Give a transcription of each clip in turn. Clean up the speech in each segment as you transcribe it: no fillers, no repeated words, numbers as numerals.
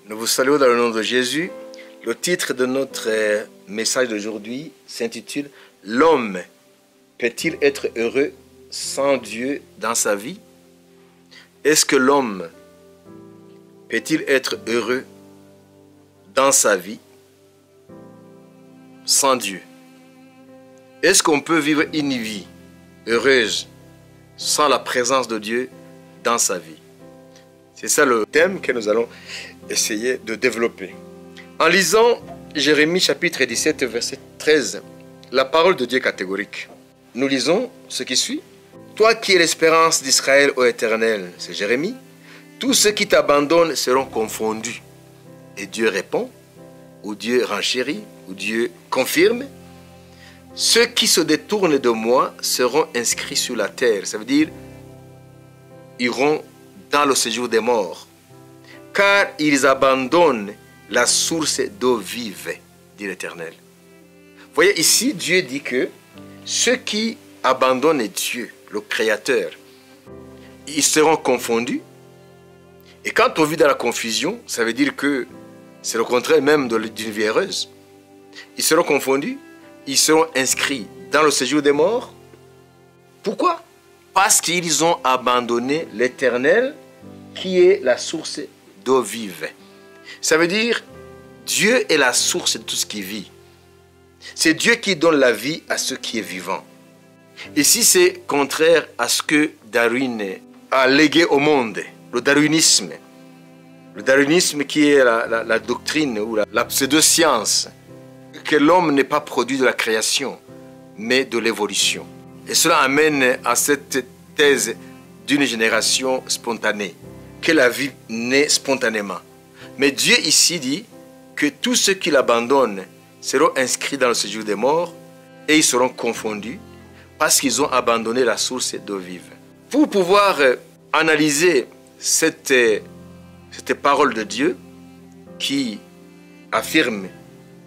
Nous vous saluons dans le nom de Jésus. Le titre de notre message d'aujourd'hui s'intitule « L'homme peut-il être heureux sans Dieu dans sa vie ?» Est-ce que l'homme peut-il être heureux dans sa vie sans Dieu? Est-ce qu'on peut vivre une vie heureuse sans la présence de Dieu dans sa vie? C'est ça le thème que nous allons essayer de développer. En lisant Jérémie chapitre 17, verset 13, la parole de Dieu est catégorique. Nous lisons ce qui suit. « Toi qui es l'espérance d'Israël, ô Éternel » c'est Jérémie, « tous ceux qui t'abandonnent seront confondus. » Et Dieu répond, ou Dieu renchérit, ou Dieu confirme. « Ceux qui se détournent de moi seront inscrits sur la terre. » Ça veut dire, iront dans le séjour des morts. « Car ils abandonnent la source d'eau vive, dit l'Éternel. » Vous voyez ici, Dieu dit que ceux qui abandonnent Dieu, le Créateur, ils seront confondus. Et quand on vit dans la confusion, ça veut dire que c'est le contraire même d'une vie heureuse. Ils seront confondus, ils seront inscrits dans le séjour des morts. Pourquoi? Parce qu'ils ont abandonné l'Éternel, qui est la source d'eau vive. Ça veut dire, Dieu est la source de tout ce qui vit. C'est Dieu qui donne la vie à ce qui est vivant. Ici, c'est contraire à ce que Darwin a légué au monde, le darwinisme. Le darwinisme qui est la doctrine ou la pseudo-science, que l'homme n'est pas produit de la création, mais de l'évolution. Et cela amène à cette thèse d'une génération spontanée, que la vie naît spontanément. Mais Dieu ici dit que tous ceux qui l'abandonnent seront inscrits dans le séjour des morts et ils seront confondus parce qu'ils ont abandonné la source d'eau vive. Pour pouvoir analyser cette parole de Dieu qui affirme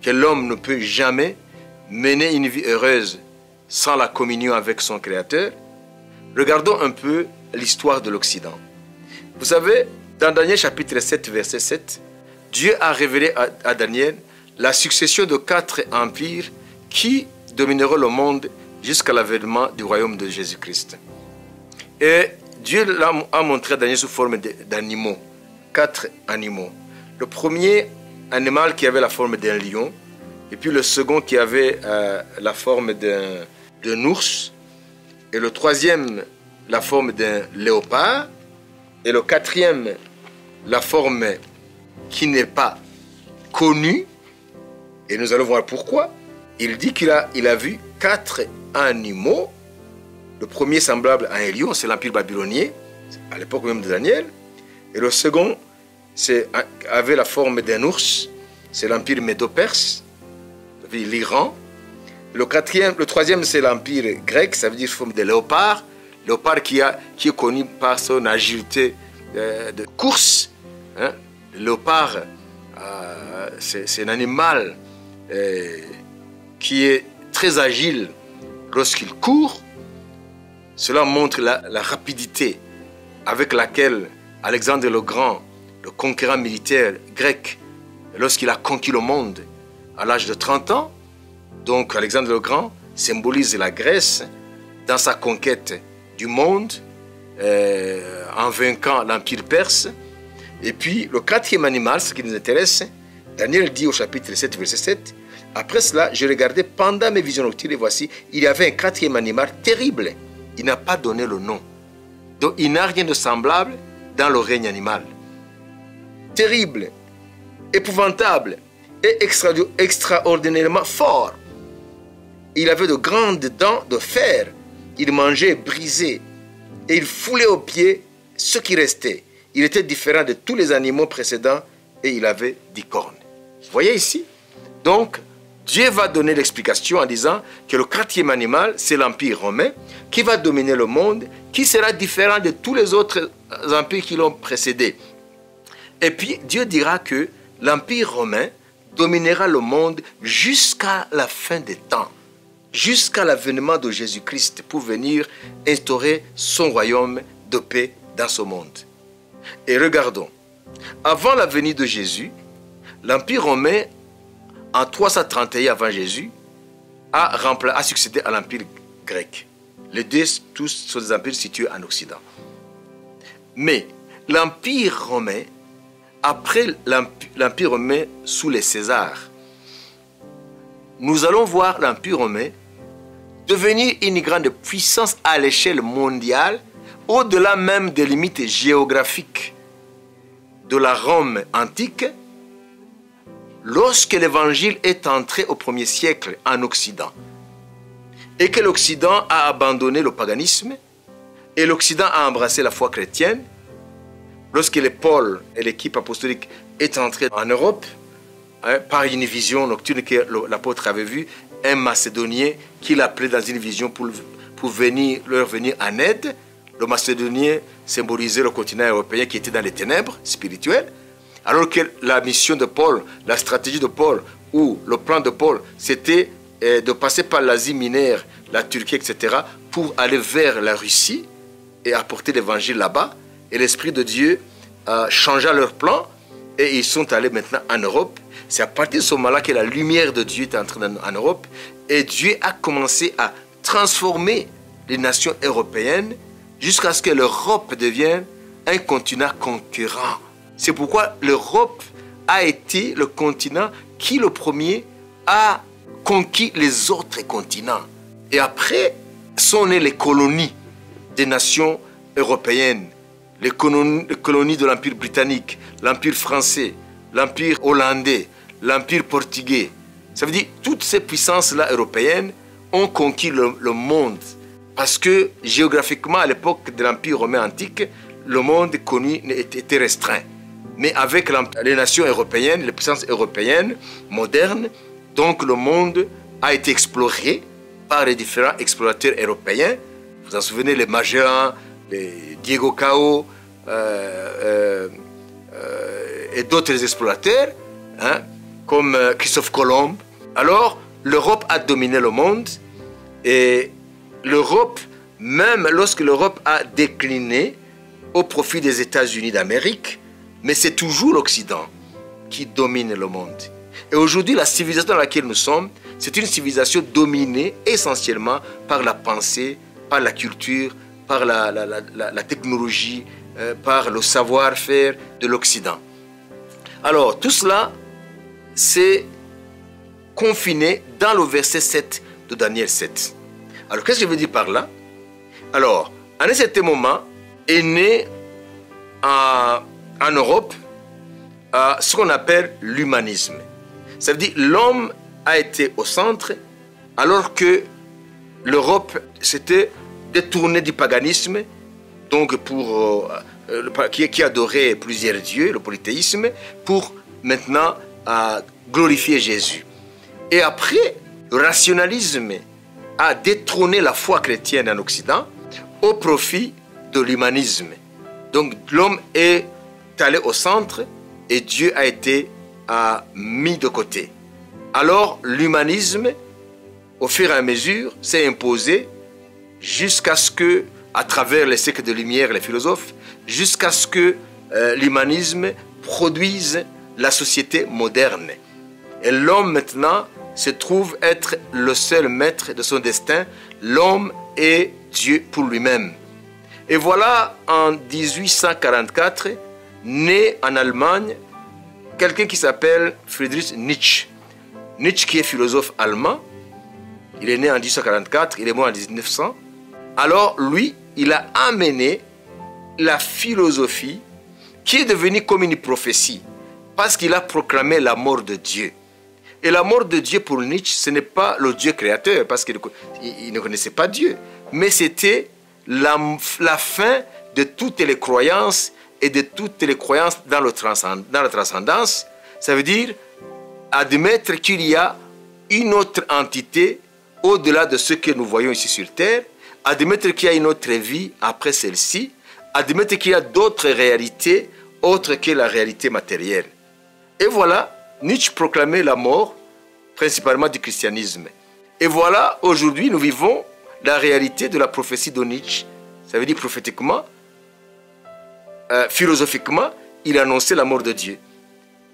que l'homme ne peut jamais mener une vie heureuse sans la communion avec son Créateur, regardons un peu l'histoire de l'Occident. Vous savez, dans Daniel chapitre 7, verset 7, Dieu a révélé à Daniel la succession de 4 empires qui domineront le monde jusqu'à l'avènement du royaume de Jésus-Christ. Et Dieu a montré à Daniel sous forme d'animaux, 4 animaux. Le premier animal qui avait la forme d'un lion, et puis le second qui avait la forme d'un ours, et le troisième la forme d'un léopard, et le quatrième la forme qui n'est pas connue, et nous allons voir pourquoi. Il dit qu'il a vu 4 animaux. Le premier semblable à un lion, c'est l'empire babylonien, à l'époque même de Daniel, et le second avait la forme d'un ours, c'est l'empire médo-perse, l'Iran. Le troisième, c'est l'empire grec, ça veut dire forme de léopard. Léopard qui est connu par son agilité de course. Hein? Le léopard, c'est un animal qui est très agile lorsqu'il court. Cela montre la rapidité avec laquelle Alexandre le Grand, le conquérant militaire grec, lorsqu'il a conquis le monde à l'âge de 30 ans, donc Alexandre le Grand symbolise la Grèce dans sa conquête du monde en vainquant l'empire perse. Et puis le 4e animal, ce qui nous intéresse, Daniel dit au chapitre 7, verset 7, « Après cela, je regardais pendant mes visions nocturnes et voici, il y avait un 4e animal terrible. Il n'a pas donné le nom. Donc il n'a rien de semblable dans le règne animal. Terrible, épouvantable et extraordinairement fort. Il avait de grandes dents de fer. Il mangeait et brisait. Et il foulait aux pieds ce qui restait. Il était différent de tous les animaux précédents et il avait 10 cornes. » Vous voyez ici? Donc, Dieu va donner l'explication en disant que le 4e animal, c'est l'Empire romain qui va dominer le monde, qui sera différent de tous les autres empires qui l'ont précédé. Et puis, Dieu dira que l'Empire romain dominera le monde jusqu'à la fin des temps, jusqu'à l'avènement de Jésus-Christ pour venir instaurer son royaume de paix dans ce monde. Et regardons, Avant la venue de Jésus, l'Empire romain, en 331 avant Jésus, a succédé à l'Empire grec. Les deux, tous sont des empires situés en Occident. Mais l'Empire romain, après l'Empire romain sous les Césars, nous allons voir l'Empire romain devenir une grande puissance à l'échelle mondiale, au-delà même des limites géographiques de la Rome antique, lorsque l'Évangile est entré au 1er siècle en Occident, et que l'Occident a abandonné le paganisme, et l'Occident a embrassé la foi chrétienne, lorsque Paul et l'équipe apostolique est entrée en Europe, par une vision nocturne que l'apôtre avait vue, un Macédonien qu'il appelait dans une vision pour leur venir en aide. Le Macédonien symbolisait le continent européen qui était dans les ténèbres spirituelles, alors que la mission de Paul, la stratégie de Paul, ou le plan de Paul, c'était de passer par l'Asie mineure, la Turquie, etc., pour aller vers la Russie et apporter l'évangile là-bas. Et l'Esprit de Dieu changea leur plan et ils sont allés maintenant en Europe. C'est à partir de ce moment-là que la lumière de Dieu est entrée en Europe et Dieu a commencé à transformer les nations européennes jusqu'à ce que l'Europe devienne un continent concurrent. C'est pourquoi l'Europe a été le continent qui, le premier, a conquis les autres continents. Et après, sont nées les colonies des nations européennes, les colonies de l'Empire britannique, l'Empire français, l'Empire hollandais, l'Empire portugais. Ça veut dire que toutes ces puissances-là européennes ont conquis le monde. Parce que géographiquement, à l'époque de l'Empire romain antique, le monde connu était restreint. Mais avec les nations européennes, les puissances européennes modernes, donc le monde a été exploré par les différents explorateurs européens. Vous vous en souvenez, les Magellan, les Diego Cao et d'autres explorateurs, comme Christophe Colomb. Alors, l'Europe a dominé le monde et l'Europe, même lorsque l'Europe a décliné au profit des États-Unis d'Amérique, mais c'est toujours l'Occident qui domine le monde. Et aujourd'hui, la civilisation dans laquelle nous sommes, c'est une civilisation dominée essentiellement par la pensée, par la culture, par la technologie, par le savoir-faire de l'Occident. Alors, tout cela, c'est confiné dans le verset 7 de Daniel 7. Alors, qu'est-ce que je veux dire par là? Alors, à un certain moment, est né en Europe ce qu'on appelle l'humanisme. Ça veut dire que l'homme a été au centre, alors que l'Europe s'était détournée du paganisme, donc qui adorait plusieurs dieux, le polythéisme, pour maintenant glorifier Jésus. Et après, le rationalisme a détrôné la foi chrétienne en Occident au profit de l'humanisme. Donc l'homme est allé au centre et Dieu a été mis de côté. Alors l'humanisme, au fur et à mesure, s'est imposé jusqu'à ce que, à travers les siècles de lumière, les philosophes, jusqu'à ce que l'humanisme produise la société moderne. Et l'homme maintenant se trouve être le seul maître de son destin. L'homme est Dieu pour lui-même. Et voilà, en 1844, né en Allemagne, quelqu'un qui s'appelle Friedrich Nietzsche. Nietzsche qui est philosophe allemand, il est né en 1844, il est mort en 1900. Alors lui, il a amené la philosophie qui est devenue comme une prophétie, parce qu'il a proclamé la mort de Dieu. Et la mort de Dieu pour Nietzsche, ce n'est pas le Dieu créateur, parce qu'il ne connaissait pas Dieu, mais c'était la fin de toutes les croyances et de toutes les croyances dans la transcendance. Ça veut dire admettre qu'il y a une autre entité au-delà de ce que nous voyons ici sur Terre, admettre qu'il y a une autre vie après celle-ci, admettre qu'il y a d'autres réalités autres que la réalité matérielle. Et voilà, Nietzsche proclamait la mort, principalement du christianisme. Et voilà, aujourd'hui, nous vivons la réalité de la prophétie de Nietzsche. Ça veut dire prophétiquement, philosophiquement, il annonçait la mort de Dieu.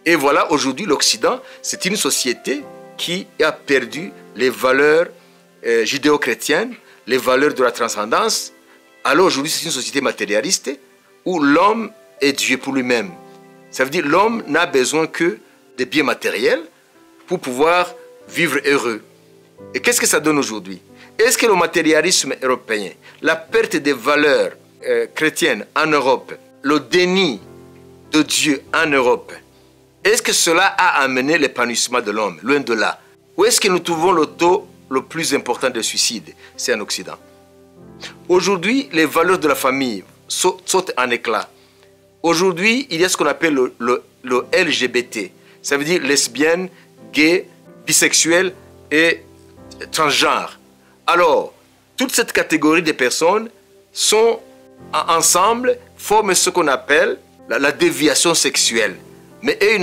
Et voilà, aujourd'hui, l'Occident, c'est une société qui a perdu les valeurs judéo-chrétiennes, les valeurs de la transcendance. Alors aujourd'hui, c'est une société matérialiste où l'homme est Dieu pour lui-même. Ça veut dire que l'homme n'a besoin que des biens matériels pour pouvoir vivre heureux. Et qu'est-ce que ça donne aujourd'hui? Est-ce que le matérialisme européen, la perte des valeurs chrétiennes en Europe, le déni de Dieu en Europe, est-ce que cela a amené l'épanouissement de l'homme? Loin de là. Où est-ce que nous trouvons le taux le plus important de suicide? C'est en Occident. Aujourd'hui, les valeurs de la famille sautent en éclats. Aujourd'hui, il y a ce qu'on appelle le LGBT. Ça veut dire lesbienne, gay, bisexuel et transgenre. Alors, toute cette catégorie de personnes sont ensemble, forment ce qu'on appelle la déviation sexuelle. Mais eux,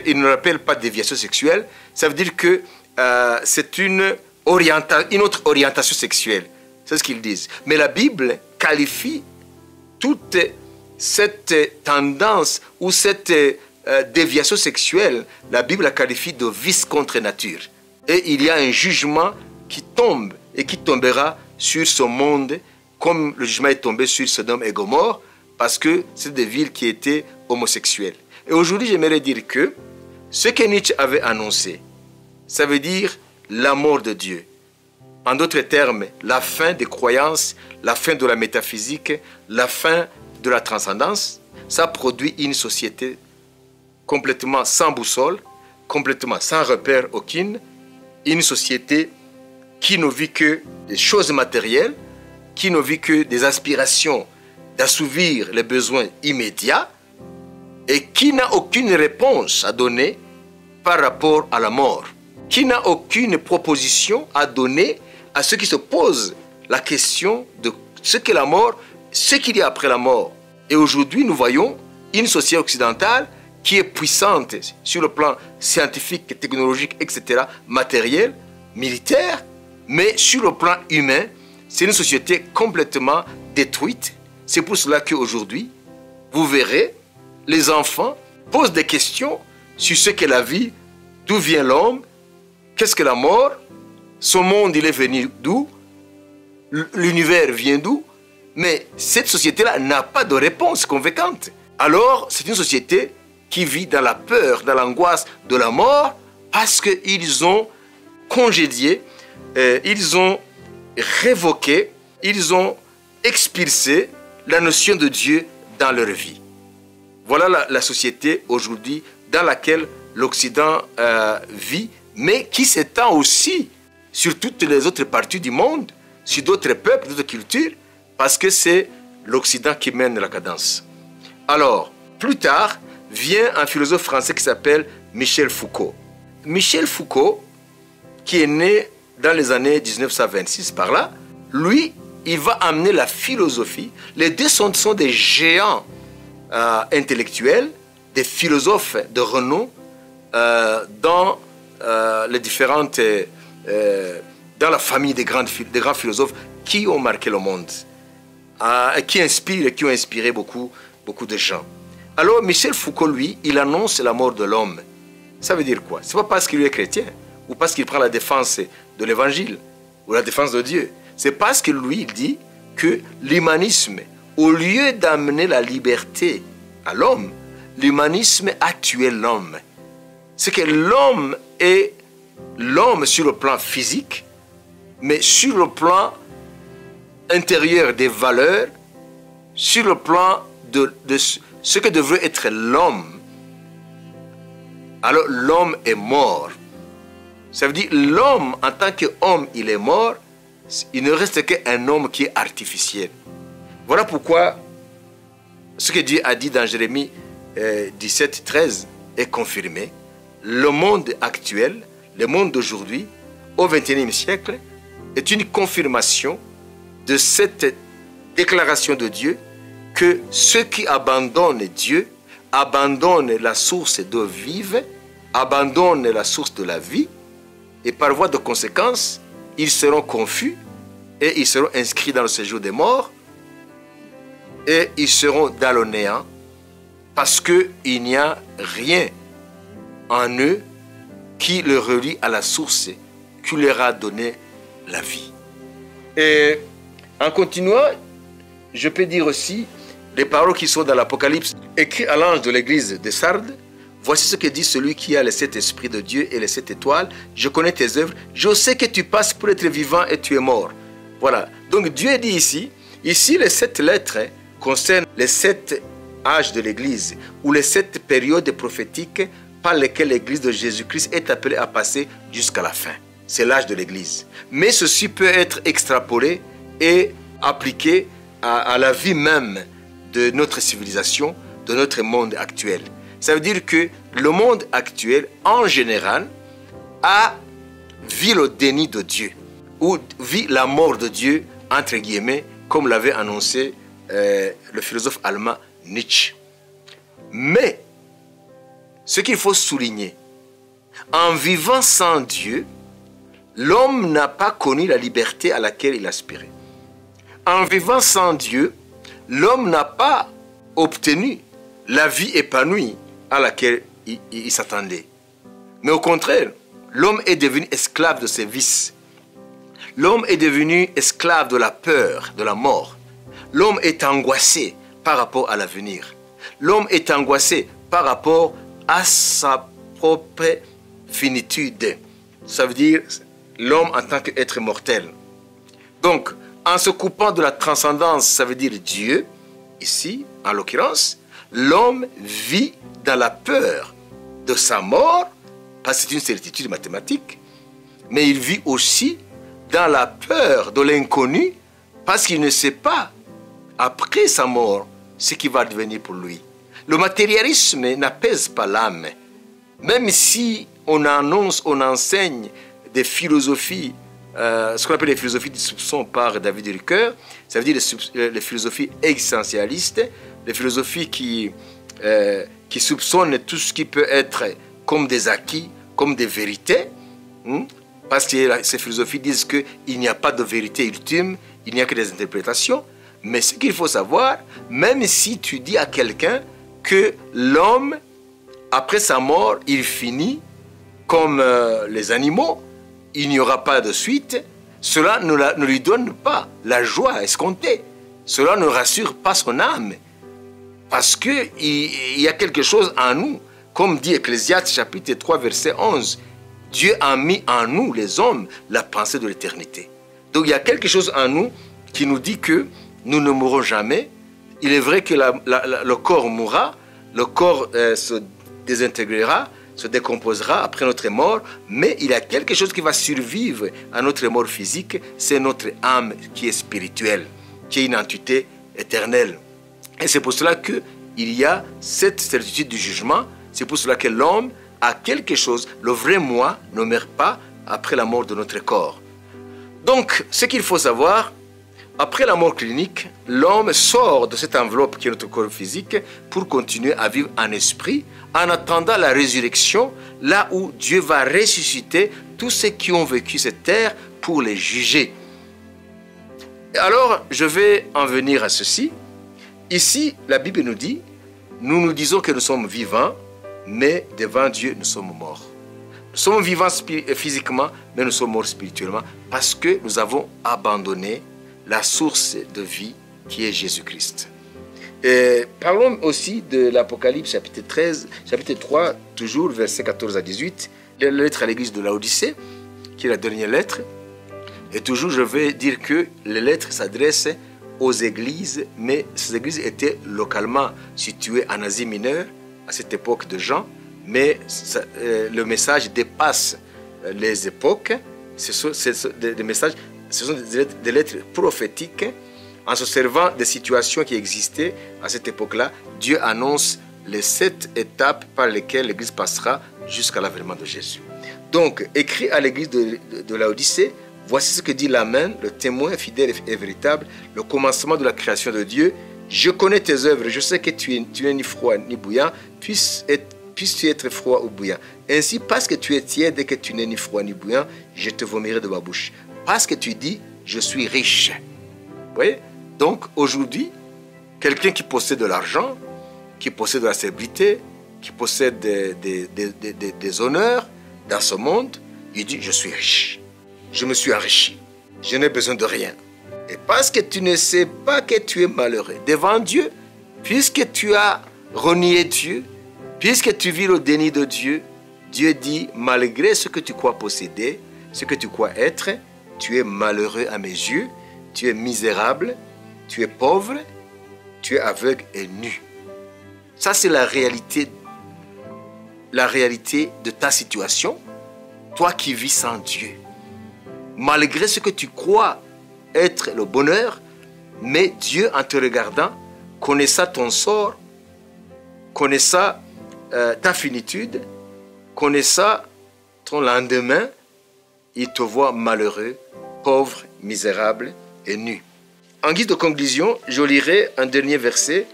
ils ne l'appellent pas déviation sexuelle. Ça veut dire que c'est une autre orientation sexuelle. C'est ce qu'ils disent. Mais la Bible qualifie toute cette tendance ou cette déviation sexuelle, la Bible la qualifie de vice contre nature. Et il y a un jugement qui tombe et qui tombera sur ce monde, comme le jugement est tombé sur Sodome et Gomorrhe, parce que c'est des villes qui étaient homosexuelles. Et aujourd'hui, j'aimerais dire que ce que Nietzsche avait annoncé, ça veut dire la mort de Dieu. En d'autres termes, la fin des croyances, la fin de la métaphysique, la fin de la transcendance. Ça produit une société complètement sans boussole, complètement sans repère aucune, une société qui ne vit que des choses matérielles, qui ne vit que des aspirations d'assouvir les besoins immédiats et qui n'a aucune réponse à donner par rapport à la mort, qui n'a aucune proposition à donner à ceux qui se posent la question de ce qu'est la mort, ce qu'il y a après la mort. Et aujourd'hui, nous voyons une société occidentale qui est puissante sur le plan scientifique, technologique, etc., matériel, militaire, mais sur le plan humain, c'est une société complètement détruite. C'est pour cela qu'aujourd'hui, vous verrez, les enfants posent des questions sur ce qu'est la vie, d'où vient l'homme, qu'est-ce que la mort, ce monde il est venu d'où, l'univers vient d'où, mais cette société-là n'a pas de réponse convaincante. Alors, c'est une société qui vit dans la peur, dans l'angoisse de la mort, parce qu'ils ont congédié, ils ont révoqué, ils ont expulsé la notion de Dieu dans leur vie. Voilà la société aujourd'hui dans laquelle l'Occident vit, mais qui s'étend aussi sur toutes les autres parties du monde, sur d'autres peuples, d'autres cultures, parce que c'est l'Occident qui mène la cadence. Alors, plus tard, vient un philosophe français qui s'appelle Michel Foucault. Michel Foucault, qui est né dans les années 1926 par là, lui, il va amener la philosophie. Les deux sont des géants intellectuels, des philosophes de renom dans les différentes... dans la famille des grands philosophes qui ont marqué le monde, qui inspirent et qui ont inspiré beaucoup de gens. Alors Michel Foucault, lui, il annonce la mort de l'homme. Ça veut dire quoi? Ce n'est pas parce qu'il est chrétien ou parce qu'il prend la défense de l'évangile ou la défense de Dieu. C'est parce que lui, il dit que l'humanisme, au lieu d'amener la liberté à l'homme, l'humanisme a tué l'homme. C'est que l'homme est l'homme sur le plan physique, mais sur le plan intérieur des valeurs, sur le plan de ce que devrait être l'homme. Alors l'homme est mort. Ça veut dire l'homme en tant qu'homme, il est mort. Il ne reste qu'un homme qui est artificiel. Voilà pourquoi ce que Dieu a dit dans Jérémie 17, 13 est confirmé. Le monde actuel, le monde d'aujourd'hui, au XXIe siècle, est une confirmation de cette déclaration de Dieu que ceux qui abandonnent Dieu abandonnent la source d'eau vive, abandonnent la source de la vie, et par voie de conséquence, ils seront confus et ils seront inscrits dans le séjour des morts et ils seront dans le néant parce qu'il n'y a rien en eux qui le relie à la source qui leur a donné la vie. Et en continuant, je peux dire aussi les paroles qui sont dans l'Apocalypse, écrites à l'ange de l'église de Sardes. Voici ce que dit celui qui a les 7 esprits de Dieu et les 7 étoiles. Je connais tes œuvres. Je sais que tu passes pour être vivant et tu es mort. Voilà. Donc Dieu dit ici les 7 lettres concernent les 7 âges de l'église ou les 7 périodes prophétiques par lesquelles l'église de Jésus-Christ est appelée à passer jusqu'à la fin. C'est l'âge de l'église. Mais ceci peut être extrapolé et appliqué à la vie même de notre civilisation, de notre monde actuel. Ça veut dire que le monde actuel, en général, vit le déni de Dieu, ou vit la mort de Dieu, entre guillemets, comme l'avait annoncé le philosophe allemand Nietzsche. Mais, ce qu'il faut souligner, en vivant sans Dieu, l'homme n'a pas connu la liberté à laquelle il aspirait. En vivant sans Dieu, l'homme n'a pas obtenu la vie épanouie à laquelle il s'attendait. Mais au contraire, l'homme est devenu esclave de ses vices. L'homme est devenu esclave de la peur, de la mort. L'homme est angoissé par rapport à l'avenir. L'homme est angoissé par rapport à sa propre finitude. Ça veut dire l'homme en tant qu'être mortel. Donc, en se coupant de la transcendance, ça veut dire Dieu, ici, en l'occurrence, l'homme vit dans la peur de sa mort, parce que c'est une certitude mathématique, mais il vit aussi dans la peur de l'inconnu, parce qu'il ne sait pas, après sa mort, ce qui va devenir pour lui. Le matérialisme n'apaise pas l'âme. Même si on annonce, on enseigne des philosophies, ce qu'on appelle les philosophies du soupçon par David Ricoeur, ça veut dire les philosophies existentialistes, les philosophies qui soupçonnent tout ce qui peut être comme des acquis, comme des vérités, parce que ces philosophies disent qu'il n'y a pas de vérité ultime, il n'y a que des interprétations. Mais ce qu'il faut savoir, même si tu dis à quelqu'un que l'homme, après sa mort, il finit comme les animaux, il n'y aura pas de suite, cela ne lui donne pas la joie escomptée. Cela ne rassure pas son âme. Parce qu'il y a quelque chose en nous, comme dit Ecclésiaste chapitre 3 verset 11. Dieu a mis en nous, les hommes, la pensée de l'éternité. Donc il y a quelque chose en nous qui nous dit que nous ne mourrons jamais. Il est vrai que le corps mourra, le corps se désintégrera, se décomposera après notre mort, mais il y a quelque chose qui va survivre à notre mort physique, c'est notre âme qui est spirituelle, qui est une entité éternelle. Et c'est pour cela qu'il y a cette certitude du jugement, c'est pour cela que l'homme a quelque chose, le vrai moi ne meurt pas après la mort de notre corps. Donc, ce qu'il faut savoir, après la mort clinique, l'homme sort de cette enveloppe qui est notre corps physique pour continuer à vivre en esprit, en attendant la résurrection, là où Dieu va ressusciter tous ceux qui ont vécu cette terre pour les juger. Alors, je vais en venir à ceci. Ici, la Bible nous dit, nous disons que nous sommes vivants, mais devant Dieu, nous sommes morts. Nous sommes vivants physiquement, mais nous sommes morts spirituellement, parce que nous avons abandonné la source de vie qui est Jésus-Christ. Parlons aussi de l'Apocalypse chapitre 3, toujours versets 14 à 18, la lettre à l'église de Laodicée, qui est la dernière lettre. Et toujours je vais dire que les lettres s'adressent aux églises, mais ces églises étaient localement situées en Asie mineure, à cette époque de Jean, mais le message dépasse les époques. Ce sont des lettres prophétiques. En se servant des situations qui existaient à cette époque-là, Dieu annonce les 7 étapes par lesquelles l'Église passera jusqu'à l'avènement de Jésus. Donc, écrit à l'Église de Laodicée, voici ce que dit l'Amen, le témoin fidèle et véritable, le commencement de la création de Dieu. Je connais tes œuvres, je sais que tu n'es ni froid ni bouillant, puisses-tu être froid ou bouillant. Ainsi, parce que tu es tiède et que tu n'es ni froid ni bouillant, je te vomirai de ma bouche. Parce que tu dis, je suis riche. Vous voyez? Donc, aujourd'hui, quelqu'un qui possède de l'argent, qui possède de la célébrité, qui possède des honneurs dans ce monde, il dit, je suis riche, je me suis enrichi, je n'ai besoin de rien. Et parce que tu ne sais pas que tu es malheureux devant Dieu, puisque tu as renié Dieu, puisque tu vis le déni de Dieu, Dieu dit, malgré ce que tu crois posséder, ce que tu crois être, tu es malheureux à mes yeux, tu es misérable, tu es pauvre, tu es aveugle et nu. Ça, c'est la réalité de ta situation, toi qui vis sans Dieu. Malgré ce que tu crois être le bonheur, mais Dieu, en te regardant, connaissant ton sort, connaissant ta finitude, connaissant ton lendemain, il te voit malheureux, pauvre, misérable et nu. En guise de conclusion, je lirai un dernier verset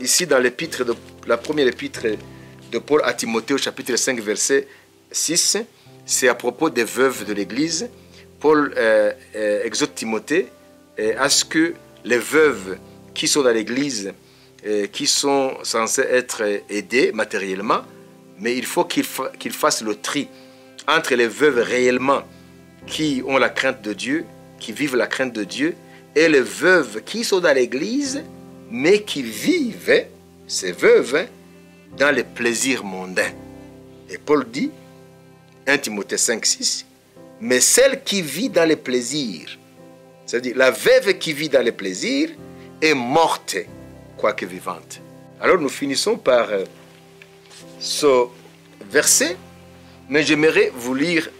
ici dans la première épître de Paul à Timothée au chapitre 5 verset 6. C'est à propos des veuves de l'Église. Paul exhorte Timothée à ce que les veuves qui sont dans l'Église, qui sont censées être aidées matériellement, mais il faut qu'il fasse le tri entre les veuves réellement qui ont la crainte de Dieu, qui vivent la crainte de Dieu, et les veuves qui sont dans l'Église, mais qui vivent, ces veuves, dans les plaisirs mondains. Et Paul dit, 1 Timothée 5, 6, mais celle qui vit dans les plaisirs, c'est-à-dire la veuve qui vit dans les plaisirs, est morte, quoique vivante. Alors nous finissons par ce verset, mais j'aimerais vous lire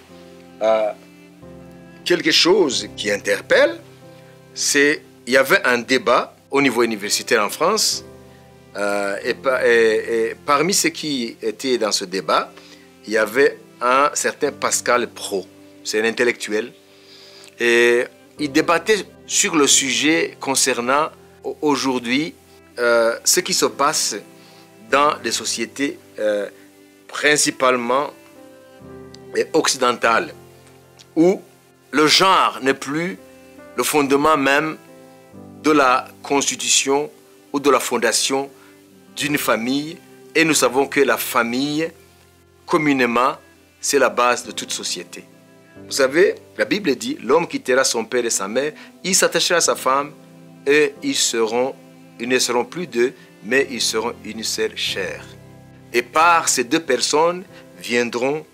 quelque chose qui interpelle. Il y avait un débat au niveau universitaire en France, et parmi ceux qui étaient dans ce débat, il y avait un certain Pascal Praud, c'est un intellectuel, et il débattait sur le sujet concernant aujourd'hui ce qui se passe dans les sociétés principalement occidentales, où le genre n'est plus le fondement même de la constitution ou de la fondation d'une famille. Et nous savons que la famille, communément, c'est la base de toute société. Vous savez, la Bible dit, l'homme quittera son père et sa mère, il s'attachera à sa femme et ils ne seront plus deux, mais ils seront une seule chair. Et par ces deux personnes viendront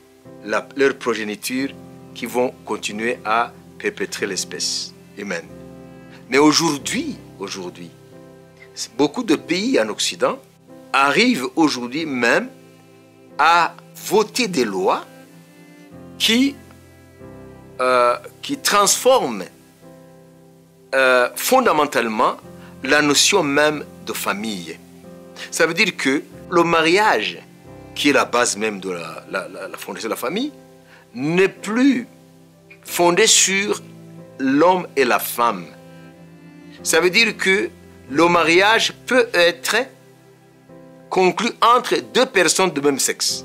leur progéniture qui vont continuer à perpétrer l'espèce humaine. Mais aujourd'hui, beaucoup de pays en Occident arrivent aujourd'hui même à voter des lois qui transforment fondamentalement la notion même de famille. Ça veut dire que le mariage, qui est la base même de la fondation de la famille, n'est plus fondé sur l'homme et la femme. Ça veut dire que le mariage peut être conclu entre deux personnes de même sexe.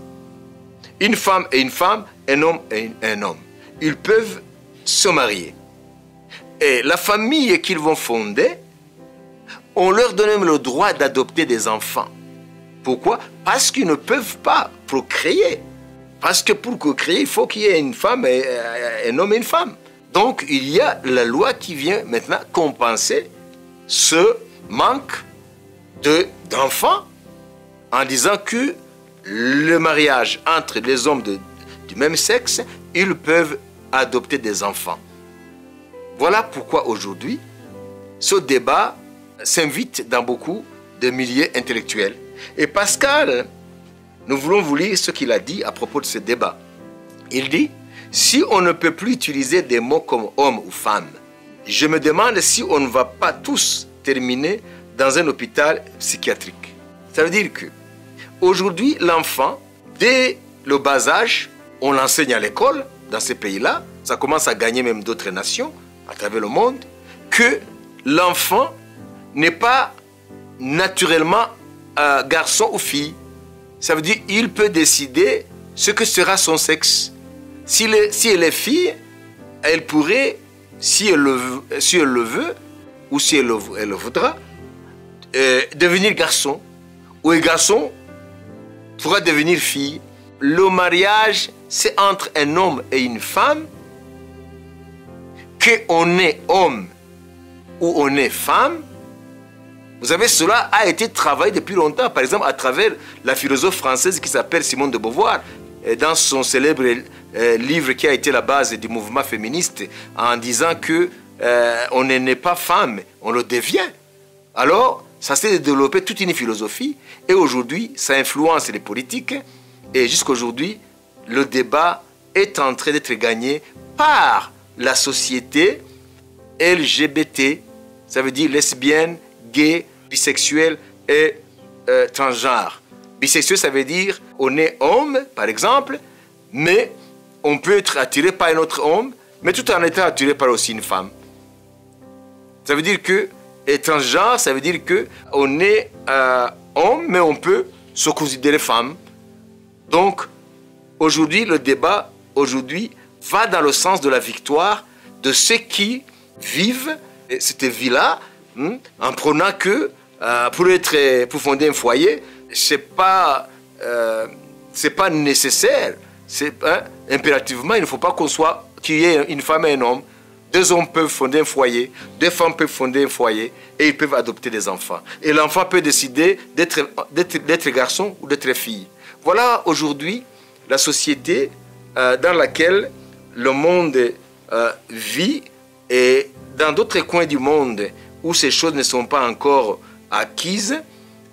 Une femme et une femme, un homme et un homme. Ils peuvent se marier. Et la famille qu'ils vont fonder, on leur donne même le droit d'adopter des enfants. Pourquoi? Parce qu'ils ne peuvent pas procréer. Parce que pour procréer, il faut qu'il y ait une femme, un homme et une femme. Donc, il y a la loi qui vient maintenant compenser ce manque d'enfants en disant que le mariage entre les hommes du même sexe, ils peuvent adopter des enfants. Voilà pourquoi aujourd'hui, ce débat s'invite dans beaucoup de milieux intellectuels. Et Pascal, nous voulons vous lire ce qu'il a dit à propos de ce débat. Il dit, si on ne peut plus utiliser des mots comme homme ou femme, je me demande si on ne va pas tous terminer dans un hôpital psychiatrique. Ça veut dire que aujourd'hui, l'enfant, dès le bas âge, on l'enseigne à l'école, dans ces pays-là, ça commence à gagner même d'autres nations à travers le monde, que l'enfant n'est pas naturellement garçon ou fille. Ça veut dire qu'il peut décider ce que sera son sexe. Si elle est fille, elle pourrait, si elle le veut, ou si elle le voudra, devenir garçon, ou un garçon pourra devenir fille. Le mariage, c'est entre un homme et une femme, qu'on est homme ou on est femme. Vous savez, cela a été travaillé depuis longtemps, par exemple à travers la philosophe française qui s'appelle Simone de Beauvoir, dans son célèbre livre qui a été la base du mouvement féministe, en disant que on n'est pas femme, on le devient. Alors, ça s'est développé toute une philosophie, et aujourd'hui, ça influence les politiques, et jusqu'à aujourd'hui, le débat est en train d'être gagné par la société LGBT, ça veut dire lesbienne, gay, bisexuel et transgenre. Bisexuel, ça veut dire on est homme, par exemple, mais on peut être attiré par un autre homme, mais tout en étant attiré par aussi une femme. Ça veut dire que, et transgenre, ça veut dire que on est homme, mais on peut se considérer femme. Donc, aujourd'hui, le débat, aujourd'hui, va dans le sens de la victoire de ceux qui vivent cette vie-là, en prenant que pour fonder un foyer, c'est pas nécessaire. Impérativement, il ne faut pas qu'il y ait une femme et un homme. Deux hommes peuvent fonder un foyer, deux femmes peuvent fonder un foyer et ils peuvent adopter des enfants. Et l'enfant peut décider d'être garçon ou d'être fille. Voilà aujourd'hui la société dans laquelle le monde vit, et dans d'autres coins du monde où ces choses ne sont pas encore acquises,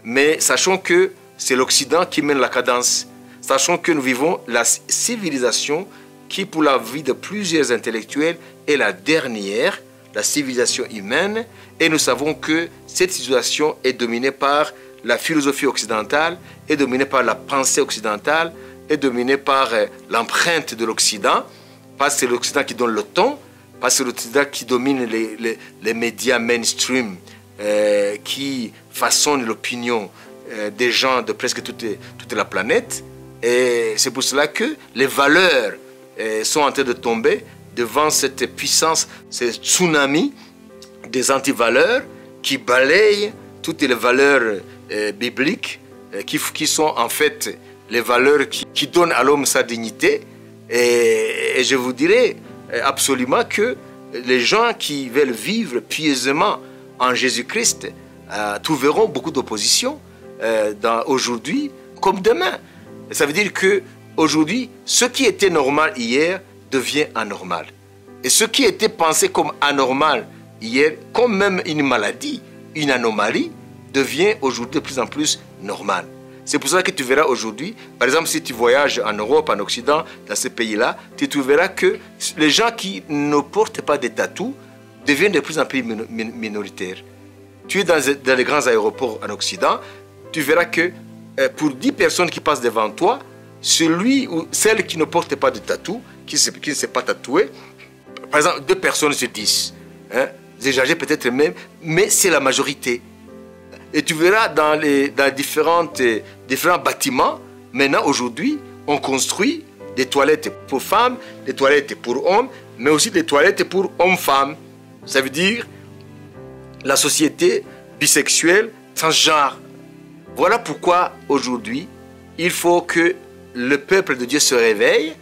mais sachons que c'est l'Occident qui mène la cadence. Sachons que nous vivons la civilisation qui, pour la vie de plusieurs intellectuels, est la dernière, la civilisation humaine, et nous savons que cette civilisation est dominée par la philosophie occidentale, est dominée par la pensée occidentale, est dominée par l'empreinte de l'Occident, parce que c'est l'Occident qui donne le ton, parce que c'est l'Occident qui domine les médias mainstream, qui façonnent l'opinion des gens de presque toute la planète. Et c'est pour cela que les valeurs sont en train de tomber devant cette puissance, ce tsunami des antivaleurs qui balayent toutes les valeurs bibliques, qui sont en fait les valeurs qui donnent à l'homme sa dignité. Et je vous dirais absolument que les gens qui veulent vivre pieusement en Jésus-Christ trouveront beaucoup d'opposition aujourd'hui comme demain. Ça veut dire que aujourd'hui, ce qui était normal hier devient anormal. Et ce qui était pensé comme anormal hier, comme même une maladie, une anomalie, devient aujourd'hui de plus en plus normal. C'est pour ça que tu verras aujourd'hui, par exemple, si tu voyages en Europe, en Occident, dans ces pays-là, tu trouveras que les gens qui ne portent pas des tatous deviennent de plus en plus minoritaires. Tu es dans les grands aéroports en Occident, tu verras que pour 10 personnes qui passent devant toi, celui ou celle qui ne porte pas de tatou, qui ne s'est pas tatoué, par exemple, 2 personnes sur 10, exagéré peut-être même, mais c'est la majorité. Et tu verras dans différents bâtiments, maintenant aujourd'hui, on construit des toilettes pour femmes, des toilettes pour hommes, mais aussi des toilettes pour hommes-femmes. Ça veut dire la société bisexuelle, transgenre. Voilà pourquoi aujourd'hui, il faut que le peuple de Dieu se réveille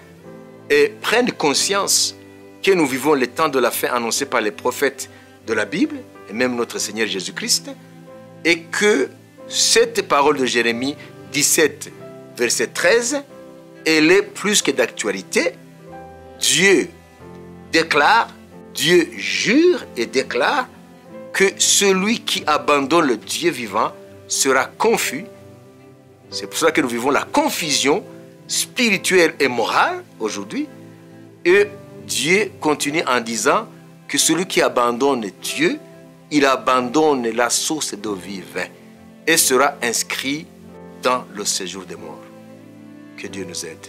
et prenne conscience que nous vivons les temps de la fin annoncés par les prophètes de la Bible, et même notre Seigneur Jésus-Christ, et que cette parole de Jérémie 17, verset 13, elle est plus que d'actualité. Dieu déclare, Dieu jure et déclare que celui qui abandonne le Dieu vivant sera confus. C'est pour ça que nous vivons la confusion spirituelle et morale aujourd'hui. Et Dieu continue en disant que celui qui abandonne Dieu, il abandonne la source d'eau vive et sera inscrit dans le séjour des morts. Que Dieu nous aide.